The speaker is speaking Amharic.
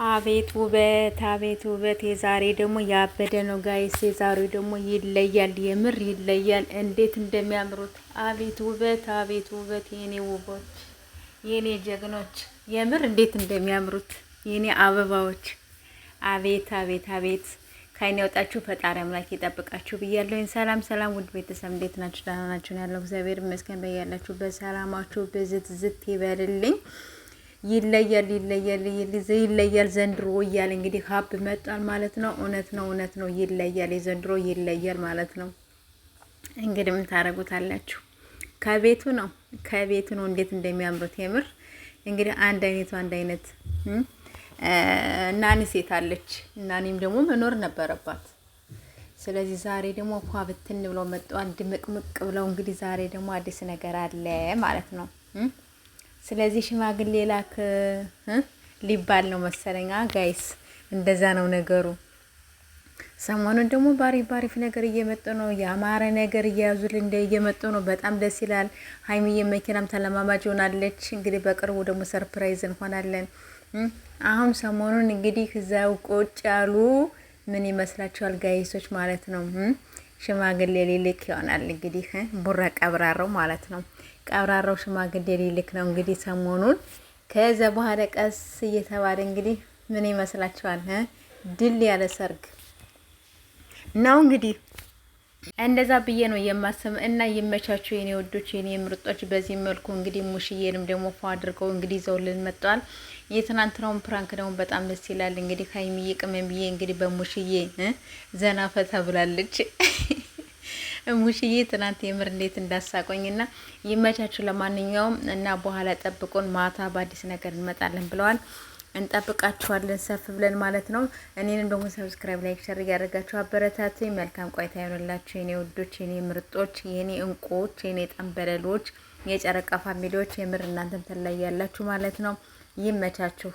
አቤት ውበት አቤት ውበት! የዛሬ ደግሞ ያበደ ነው ጋይስ። የዛሬው ደግሞ ይለያል፣ የምር ይለያል። እንዴት እንደሚያምሩት! አቤት ውበት አቤት ውበት! የኔ ውቦች፣ የኔ ጀግኖች፣ የምር እንዴት እንደሚያምሩት የኔ አበባዎች! አቤት አቤት አቤት! ከአይን ያውጣችሁ፣ ፈጣሪ አምላክ ይጠብቃችሁ ብያለሁኝ። ሰላም ሰላም፣ ውድ ቤተሰብ እንዴት ናችሁ? ደህና ናችሁ? ያለው እግዚአብሔር ይመስገን። በያላችሁ በሰላማችሁ ብዝት ዝት ይበልልኝ። ይለያል ይለያል ይለያል ዘንድሮ እያለ እንግዲህ ሀብ መጣል ማለት ነው። እውነት ነው እውነት ነው። ይለያል፣ የዘንድሮ ይለያል ማለት ነው። እንግዲህ ምን ታረጉታላችሁ? ከቤቱ ነው ከቤቱ ነው። እንዴት እንደሚያምሩት የምር እንግዲህ አንድ አይነት እናኒ ሴት አለች። እናኒም ደግሞ መኖር ነበረባት። ስለዚህ ዛሬ ደግሞ እንኳ ብትን ብለው መጣዋል፣ ድምቅምቅ ብለው። እንግዲህ ዛሬ ደግሞ አዲስ ነገር አለ ማለት ነው። ስለዚህ ሽማግሌ ላክ ሊባል ነው መሰለኝ ጋይስ፣ እንደዛ ነው ነገሩ። ሰሞኑን ደግሞ ባሪፍ ነገር እየመጡ ነው። ያማረ ነገር እየያዙልን እየመጡ ነው። በጣም ደስ ይላል። ሀይሚዬ መኪናም ተለማማጅ ሆናለች። እንግዲህ በቅርቡ ደግሞ ሰርፕራይዝ እንሆናለን። አሁን ሰሞኑን እንግዲህ እዛው ቁጭ ያሉ ምን ይመስላችኋል ጋይሶች ማለት ነው? ሽማግሌ ሊልክ ይሆናል እንግዲህ ቡራ ቀብራራው ማለት ነው። ቀብራራው ሽማግሌ ሊልክ ነው እንግዲህ ሰሞኑን። ከዛ በኋላ ቀስ እየተባለ እንግዲህ ምን ይመስላችኋል? ድል ያለ ሰርግ ነው እንግዲህ። እንደዛ ብዬ ነው የማስብ እና ይመቻችሁ የኔ ወዶች የኔ ምርጦች። በዚህ መልኩ እንግዲህ ሙሽዬንም ደግሞ ፏ አድርገው እንግዲህ ይዘውልን መጥቷል። የትናንትናውን ፕራንክ ደግሞ በጣም ደስ ይላል። እንግዲህ ሀይሚዬ ቅመምዬ እንግዲህ በሙሽዬ ዘና ፈታ ብላለች። ሙሽዬ ትናንት የምር እንዴት እንዳሳቆኝና ይመቻችሁ። ለማንኛውም እና በኋላ ጠብቁን፣ ማታ በአዲስ ነገር እንመጣለን ብለዋል። እንጠብቃችኋለን ሰፍ ብለን ማለት ነው። እኔንም ደግሞ ሰብስክራይብ፣ ላይክ፣ ሸር እያደረጋችሁ አበረታቱኝ። መልካም ቆይታ ይሆንላችሁ የኔ ውዶች፣ የኔ ምርጦች፣ የኔ እንቁዎች፣ የኔ ጠንበለሎች፣ የጨረቃ ፋሚሊዎች። የምር እናንተም ተለያላችሁ ማለት ነው። ይመቻችሁ።